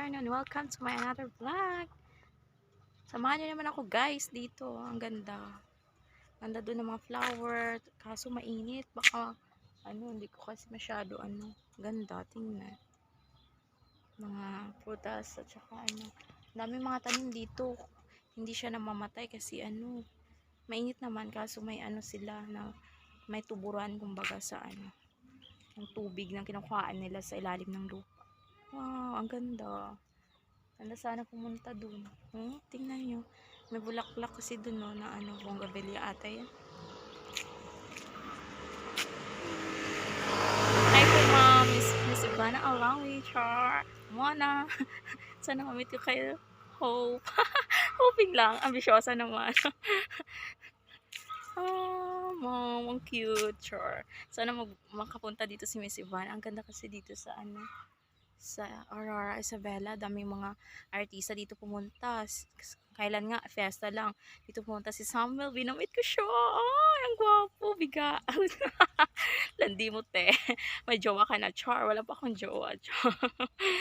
afternoon. Welcome to my another vlog. Samahan niyo naman ako guys dito. Ang ganda. Ganda doon ng mga flower. Kaso mainit. Baka hindi ko kasi masyado ganda. Tingnan. Mga prutas at saka dami mga tanim dito. Hindi siya namamatay kasi mainit naman. Kaso may sila na may tuburan kumbaga sa ng tubig na kinukuhaan nila sa ilalim ng lupa. Wow, ang ganda. Ganda sana pumunta dun. Tingnan nyo. May bulaklak kasi dun no, na bonggabilya ata yan. Hi po ma'am, Miss Ivana Alawi, Char. Mona. Sana mamit ko kayo. Hope. Hoping lang. Ambisyosa naman. Mom, ang cute, Char. Sana makapunta dito si Miss Ivana. Ang ganda kasi dito sa sa Aurora Isabela, daming mga artista dito pumunta. Kailan nga, fiesta lang. Dito pumunta si Samuel, binamit ko siya. Ay, ang gwapo, biga. Landi mo te. May jowa ka na, Char. Wala pa akong jowa, Char.